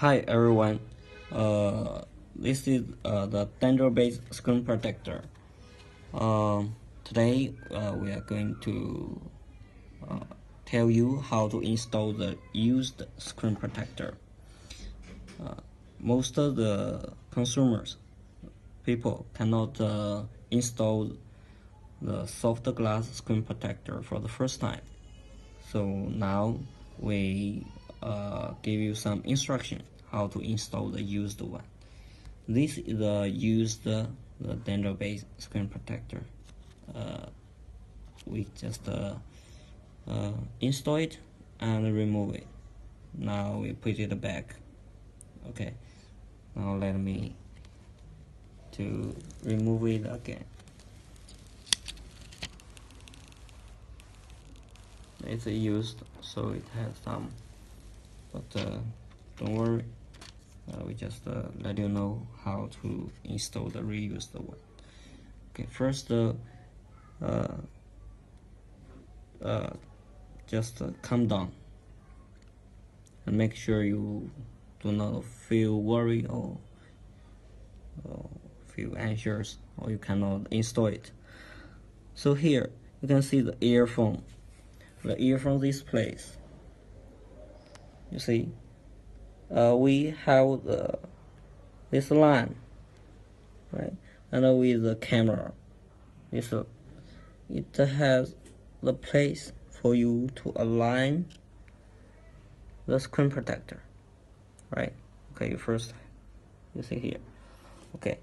Hi everyone, this is the Dendrobates screen protector. Today we are going to tell you how to install the used screen protector. Most of the people cannot install the soft glass screen protector for the first time. So now we give you some instruction how to install the used one. This is the used Dendrobates screen protector. We just install it and remove it. Now we put it back. Okay. Now let me to remove it again. It's used, so it has some, but don't worry. We just let you know how to install the reused one. Okay, first just calm down and make sure you do not feel worried or feel anxious, or you cannot install it. So here you can see the earphone displays. You see, we have this line, right? And with the camera, it has the place for you to align the screen protector, right? Okay, first you see here. Okay,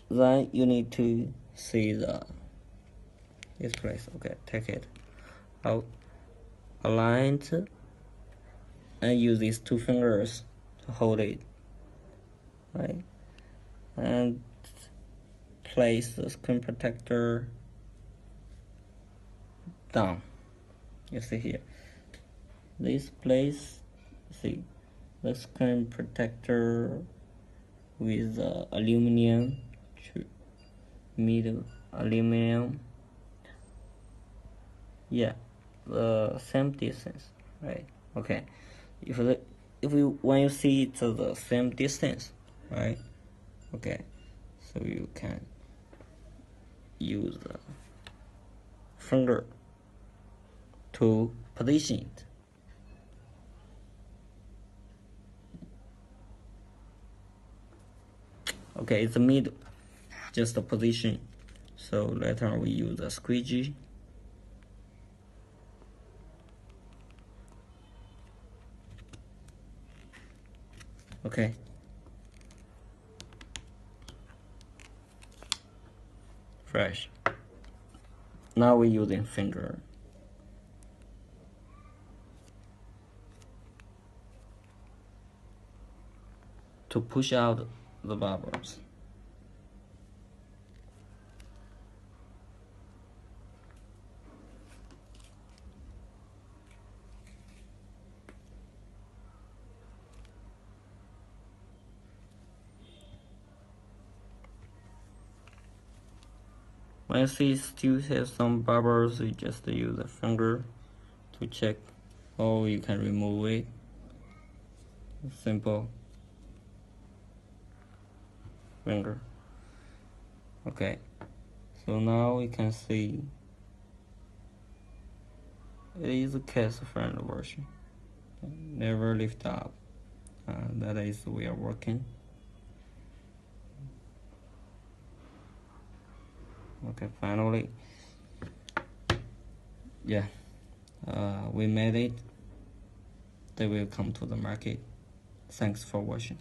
then you need to see this place. Okay, take it out, align it, and use these two fingers to hold it, right? And place the screen protector down. You see here, this place, see the screen protector with aluminum, middle aluminum, yeah, the same distance, right? Okay, when you see it's the same distance, right? Okay, so you can use the finger to position it. Okay, it's the middle, just the position. So later we use a squeegee. Okay. Fresh. Now we're using finger. To push out the bubbles. When you see it still has some bubbles, you just use a finger to check, or you can remove it. Simple finger. Okay, so now we can see it is a case-friendly version. Never lift up. That is, we are working. Okay, finally, yeah, we made it. They will come to the market. Thanks for watching.